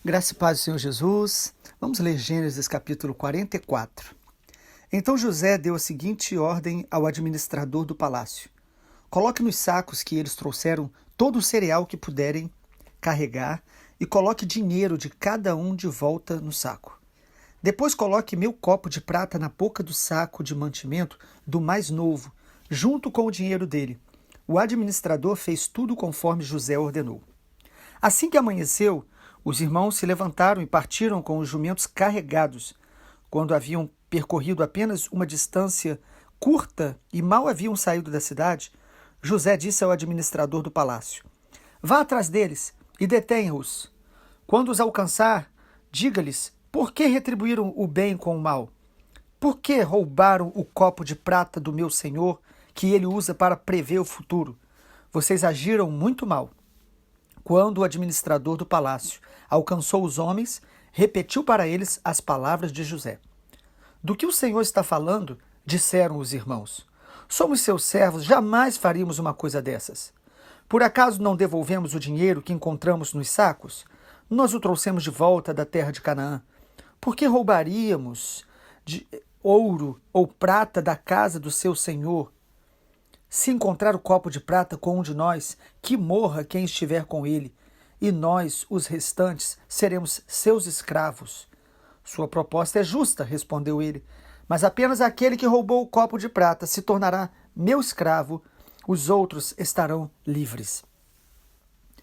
Graça e paz do Senhor Jesus. Vamos ler Gênesis capítulo 44. Então José deu a seguinte ordem ao administrador do palácio: coloque nos sacos que eles trouxeram todo o cereal que puderem carregar e coloque dinheiro de cada um de volta no saco. Depois coloque meu copo de prata na boca do saco de mantimento do mais novo, junto com o dinheiro dele. O administrador fez tudo conforme José ordenou. Assim que amanheceu, os irmãos se levantaram e partiram com os jumentos carregados. Quando haviam percorrido apenas uma distância curta e mal haviam saído da cidade, José disse ao administrador do palácio: vá atrás deles e detenha-os. Quando os alcançar, diga-lhes: por que retribuíram o bem com o mal? Por que roubaram o copo de prata do meu senhor, que ele usa para prever o futuro? Vocês agiram muito mal. Quando o administrador do palácio alcançou os homens, repetiu para eles as palavras de José. Do que o Senhor está falando? Disseram os irmãos. Somos seus servos, jamais faríamos uma coisa dessas. Por acaso não devolvemos o dinheiro que encontramos nos sacos? Nós o trouxemos de volta da terra de Canaã. Por que roubaríamos de ouro ou prata da casa do seu senhor? Se encontrar o copo de prata com um de nós, que morra quem estiver com ele, e nós, os restantes, seremos seus escravos. Sua proposta é justa, respondeu ele, mas apenas aquele que roubou o copo de prata se tornará meu escravo, os outros estarão livres.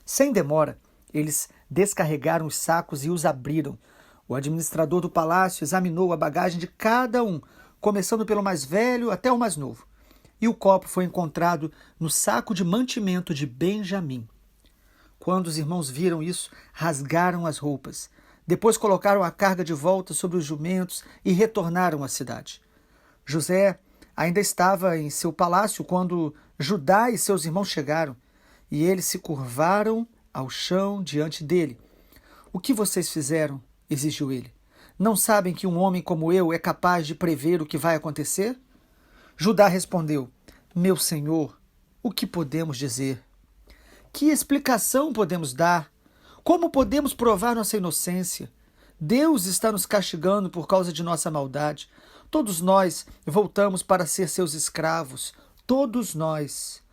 Sem demora, eles descarregaram os sacos e os abriram. O administrador do palácio examinou a bagagem de cada um, começando pelo mais velho até o mais novo. E o copo foi encontrado no saco de mantimento de Benjamim. Quando os irmãos viram isso, rasgaram as roupas. Depois colocaram a carga de volta sobre os jumentos e retornaram à cidade. José ainda estava em seu palácio quando Judá e seus irmãos chegaram, e eles se curvaram ao chão diante dele. O que vocês fizeram? Exigiu ele. Não sabem que um homem como eu é capaz de prever o que vai acontecer? Judá respondeu: meu senhor, o que podemos dizer? Que explicação podemos dar? Como podemos provar nossa inocência? Deus está nos castigando por causa de nossa maldade. Todos nós voltamos para ser seus escravos, todos nós,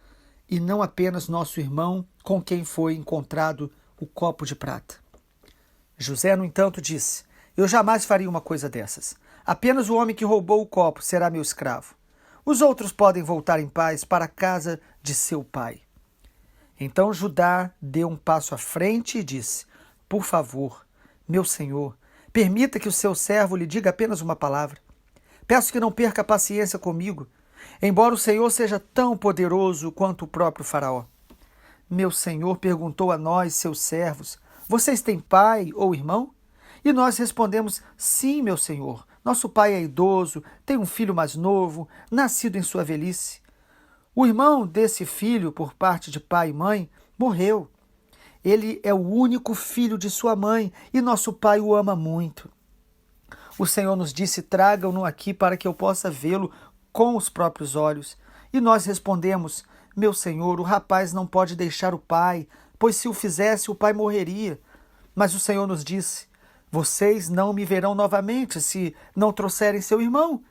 e não apenas nosso irmão com quem foi encontrado o copo de prata. José, no entanto, disse: eu jamais faria uma coisa dessas. Apenas o homem que roubou o copo será meu escravo. Os outros podem voltar em paz para a casa de seu pai. Então Judá deu um passo à frente e disse: por favor, meu senhor, permita que o seu servo lhe diga apenas uma palavra. Peço que não perca a paciência comigo, embora o Senhor seja tão poderoso quanto o próprio faraó. Meu senhor perguntou a nós, seus servos: vocês têm pai ou irmão? E nós respondemos: sim, meu senhor. Nosso pai é idoso, tem um filho mais novo, nascido em sua velhice. O irmão desse filho, por parte de pai e mãe, morreu. Ele é o único filho de sua mãe e nosso pai o ama muito. O Senhor nos disse: tragam-no aqui para que eu possa vê-lo com os próprios olhos. E nós respondemos: meu senhor, o rapaz não pode deixar o pai, pois se o fizesse, o pai morreria. Mas o Senhor nos disse: vocês não me verão novamente se não trouxerem seu irmão.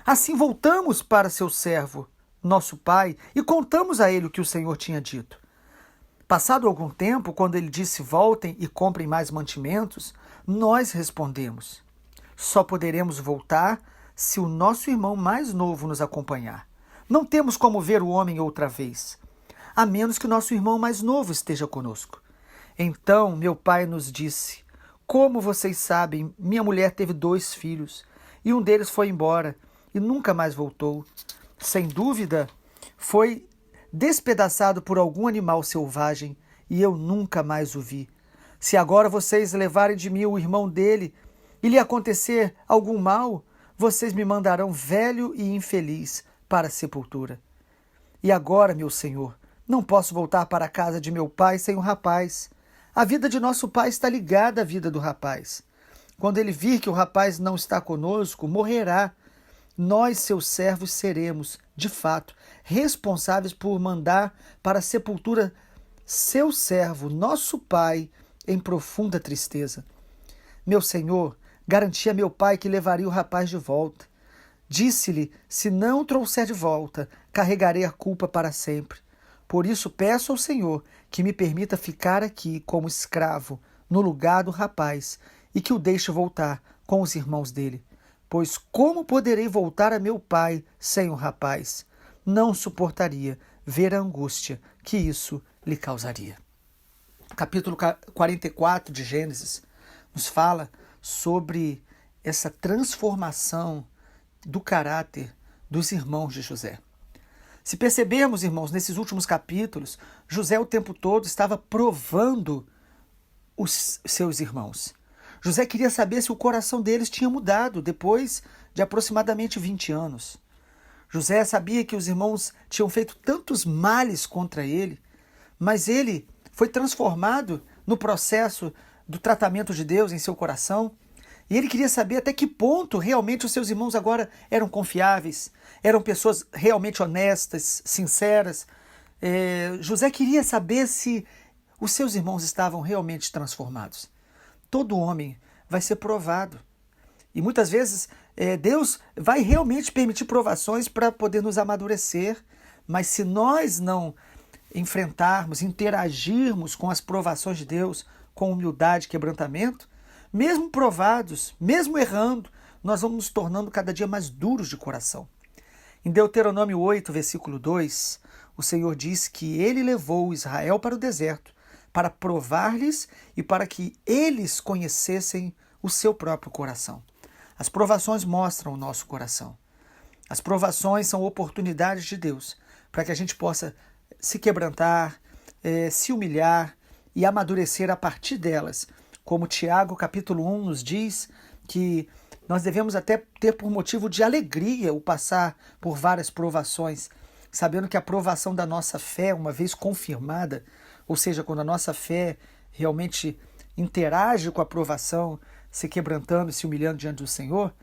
Assim voltamos para seu servo, nosso pai, e contamos a ele o que o Senhor tinha dito. Passado algum tempo, quando ele disse: voltem e comprem mais mantimentos, nós respondemos: só poderemos voltar se o nosso irmão mais novo nos acompanhar. Não temos como ver o homem outra vez, a menos que nosso irmão mais novo esteja conosco. Então meu pai nos disse: como vocês sabem, minha mulher teve 2 filhos, e um deles foi embora e nunca mais voltou. Sem dúvida, foi despedaçado por algum animal selvagem, e eu nunca mais o vi. Se agora vocês levarem de mim o irmão dele, e lhe acontecer algum mal, vocês me mandarão velho e infeliz para a sepultura. E agora, meu senhor, não posso voltar para a casa de meu pai sem o rapaz. A vida de nosso pai está ligada à vida do rapaz. Quando ele vir que o rapaz não está conosco, morrerá. Nós, seus servos, seremos, de fato, responsáveis por mandar para a sepultura seu servo, nosso pai, em profunda tristeza. Meu senhor garantia a meu pai que levaria o rapaz de volta. Disse-lhe, se não o trouxer de volta, carregarei a culpa para sempre. Por isso peço ao Senhor que me permita ficar aqui como escravo, no lugar do rapaz, e que o deixe voltar com os irmãos dele. Pois como poderei voltar a meu pai sem o rapaz? Não suportaria ver a angústia que isso lhe causaria. Capítulo 44 de Gênesis nos fala sobre essa transformação do caráter dos irmãos de José. Se percebermos, irmãos, nesses últimos capítulos, José o tempo todo estava provando os seus irmãos. José queria saber se o coração deles tinha mudado depois de aproximadamente 20 anos. José sabia que os irmãos tinham feito tantos males contra ele, mas ele foi transformado no processo do tratamento de Deus em seu coração. E ele queria saber até que ponto realmente os seus irmãos agora eram confiáveis, eram pessoas realmente honestas, sinceras. José queria saber se os seus irmãos estavam realmente transformados. Todo homem vai ser provado. E muitas vezes Deus vai realmente permitir provações para poder nos amadurecer. Mas se nós não enfrentarmos, interagirmos com as provações de Deus com humildade e quebrantamento, mesmo provados, mesmo errando, nós vamos nos tornando cada dia mais duros de coração. Em Deuteronômio 8, versículo 2, o Senhor diz que ele levou Israel para o deserto para provar-lhes e para que eles conhecessem o seu próprio coração. As provações mostram o nosso coração. As provações são oportunidades de Deus para que a gente possa se quebrantar, se humilhar e amadurecer a partir delas. Como Tiago, capítulo 1, nos diz que nós devemos até ter por motivo de alegria o passar por várias provações, sabendo que a provação da nossa fé, uma vez confirmada, ou seja, quando a nossa fé realmente interage com a provação, se quebrantando e se humilhando diante do Senhor,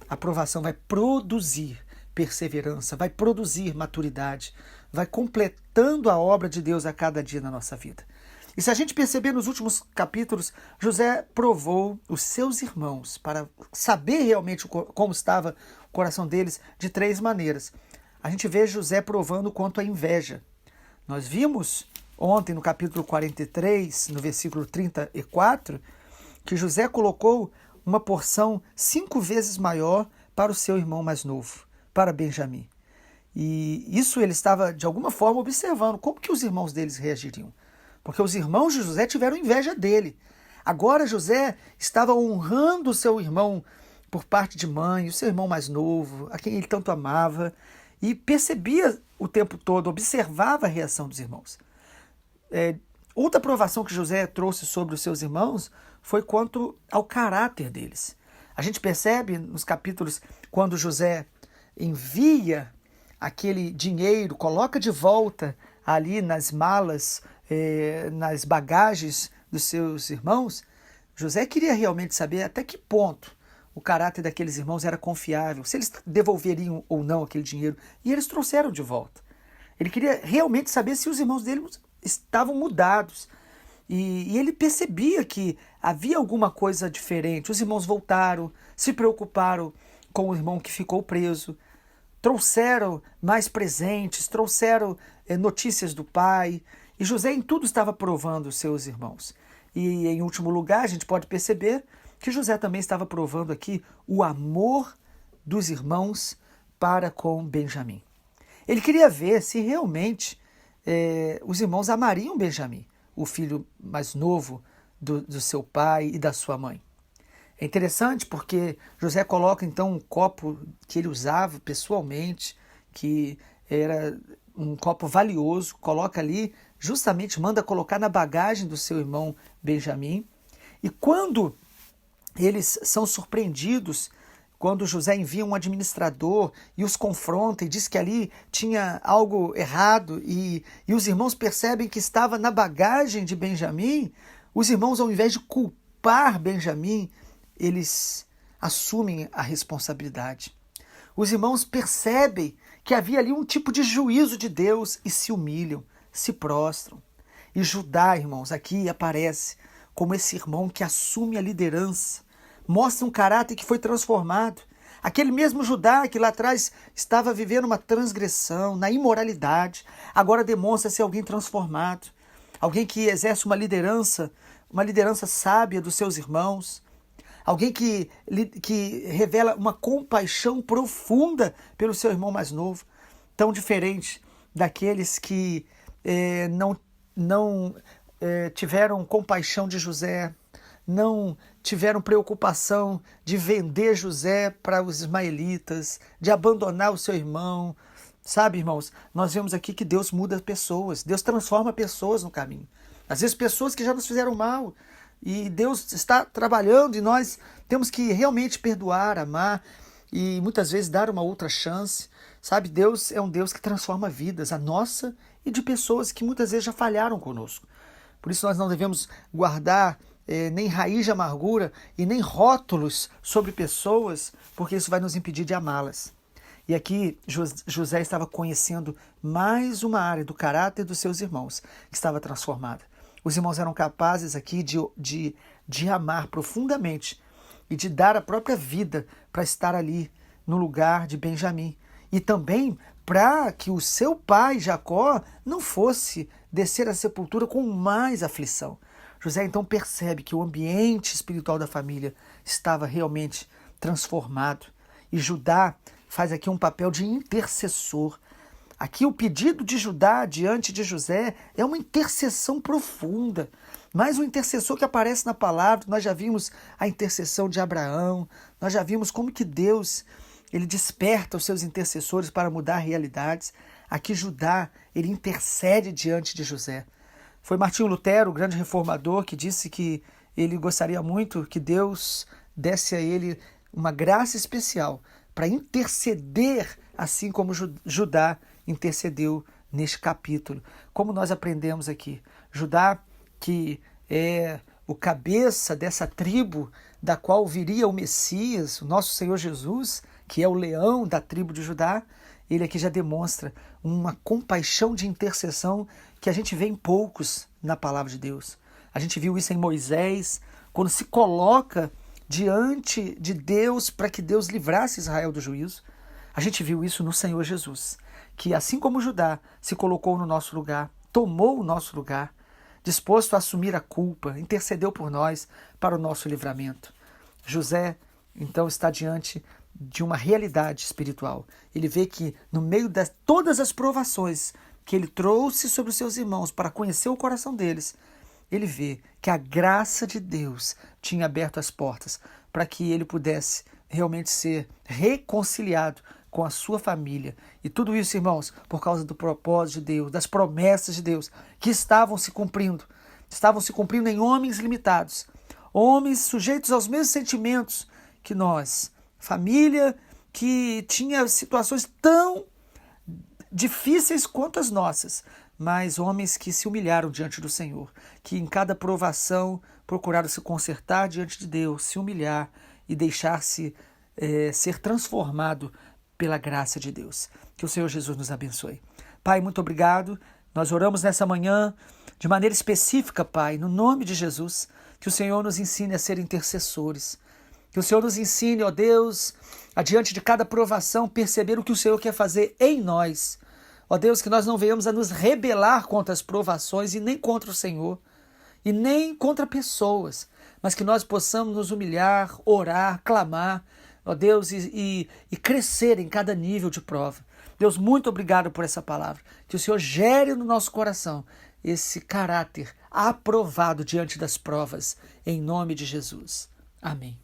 a provação vai produzir perseverança, vai produzir maturidade, vai completando a obra de Deus a cada dia na nossa vida. E se a gente perceber nos últimos capítulos, José provou os seus irmãos para saber realmente como estava o coração deles de 3 maneiras. A gente vê José provando quanto à inveja. Nós vimos ontem no capítulo 43, no versículo 34, que José colocou uma porção 5 vezes maior para o seu irmão mais novo, para Benjamim. E isso ele estava, de alguma forma, observando como que os irmãos deles reagiriam. Porque os irmãos de José tiveram inveja dele. Agora José estava honrando o seu irmão por parte de mãe, o seu irmão mais novo, a quem ele tanto amava, e percebia o tempo todo, observava a reação dos irmãos. Outra provação que José trouxe sobre os seus irmãos foi quanto ao caráter deles. A gente percebe nos capítulos quando José envia aquele dinheiro, coloca de volta ali nas malas, nas bagagens dos seus irmãos. José queria realmente saber até que ponto o caráter daqueles irmãos era confiável, se eles devolveriam ou não aquele dinheiro. E eles trouxeram de volta. Ele queria realmente saber se os irmãos dele estavam mudados. E ele percebia que havia alguma coisa diferente. Os irmãos voltaram, se preocuparam com o irmão que ficou preso, trouxeram mais presentes, trouxeram notícias do pai. E José em tudo estava provando os seus irmãos. E em último lugar, a gente pode perceber que José também estava provando aqui o amor dos irmãos para com Benjamim. Ele queria ver se realmente os irmãos amariam Benjamim, o filho mais novo do seu pai e da sua mãe. É interessante porque José coloca então um copo que ele usava pessoalmente, que era um copo valioso, coloca ali, justamente manda colocar na bagagem do seu irmão Benjamim. E quando eles são surpreendidos, quando José envia um administrador e os confronta e diz que ali tinha algo errado e os irmãos percebem que estava na bagagem de Benjamim, os irmãos, ao invés de culpar Benjamim, eles assumem a responsabilidade. Os irmãos percebem que havia ali um tipo de juízo de Deus e se humilham, se prostram. E Judá, irmãos, aqui aparece como esse irmão que assume a liderança, mostra um caráter que foi transformado. Aquele mesmo Judá que lá atrás estava vivendo uma transgressão, na imoralidade, agora demonstra ser alguém transformado, alguém que exerce uma liderança sábia dos seus irmãos, alguém que revela uma compaixão profunda pelo seu irmão mais novo, tão diferente daqueles que não tiveram compaixão de José, não tiveram preocupação de vender José para os ismaelitas, de abandonar o seu irmão. Sabe, irmãos, nós vemos aqui que Deus muda pessoas, Deus transforma pessoas no caminho. Às vezes pessoas que já nos fizeram mal, e Deus está trabalhando e nós temos que realmente perdoar, amar e muitas vezes dar uma outra chance. Sabe, Deus é um Deus que transforma vidas, a nossa e de pessoas que muitas vezes já falharam conosco. Por isso nós não devemos guardar nem raiz de amargura e nem rótulos sobre pessoas, porque isso vai nos impedir de amá-las. E aqui José estava conhecendo mais uma área do caráter dos seus irmãos, que estava transformada. Os irmãos eram capazes aqui de amar profundamente e de dar a própria vida para estar ali no lugar de Benjamim. E também para que o seu pai, Jacó, não fosse descer à sepultura com mais aflição. José então percebe que o ambiente espiritual da família estava realmente transformado. E Judá faz aqui um papel de intercessor. Aqui o pedido de Judá diante de José é uma intercessão profunda. Mais um intercessor que aparece na palavra. Nós já vimos a intercessão de Abraão, nós já vimos como que Deus ele desperta os seus intercessores para mudar realidades. Aqui Judá, ele intercede diante de José. Foi Martinho Lutero, o grande reformador, que disse que ele gostaria muito que Deus desse a ele uma graça especial para interceder, assim como Judá intercedeu neste capítulo. Como nós aprendemos aqui, Judá, que é o cabeça dessa tribo da qual viria o Messias, o nosso Senhor Jesus, que é o leão da tribo de Judá, ele aqui já demonstra uma compaixão de intercessão que a gente vê em poucos na palavra de Deus. A gente viu isso em Moisés, quando se coloca diante de Deus para que Deus livrasse Israel do juízo. A gente viu isso no Senhor Jesus, que assim como Judá se colocou no nosso lugar, tomou o nosso lugar, disposto a assumir a culpa, intercedeu por nós para o nosso livramento. José, então, está diante de uma realidade espiritual. Ele vê que no meio de todas as provações que ele trouxe sobre os seus irmãos para conhecer o coração deles, ele vê que a graça de Deus tinha aberto as portas para que ele pudesse realmente ser reconciliado com a sua família. E tudo isso, irmãos, por causa do propósito de Deus, das promessas de Deus, que estavam se cumprindo em homens limitados, homens sujeitos aos mesmos sentimentos que nós, família que tinha situações tão difíceis quanto as nossas, mas homens que se humilharam diante do Senhor, que em cada provação procuraram se consertar diante de Deus, se humilhar e deixar-se ser transformado pela graça de Deus. Que o Senhor Jesus nos abençoe. Pai, muito obrigado. Nós oramos nessa manhã de maneira específica, Pai, no nome de Jesus, que o Senhor nos ensine a ser intercessores. Que o Senhor nos ensine, ó Deus, adiante de cada provação, perceber o que o Senhor quer fazer em nós. Ó Deus, que nós não venhamos a nos rebelar contra as provações e nem contra o Senhor, e nem contra pessoas, mas que nós possamos nos humilhar, orar, clamar, ó Deus, e crescer em cada nível de prova. Deus, muito obrigado por essa palavra. Que o Senhor gere no nosso coração esse caráter aprovado diante das provas, em nome de Jesus. Amém.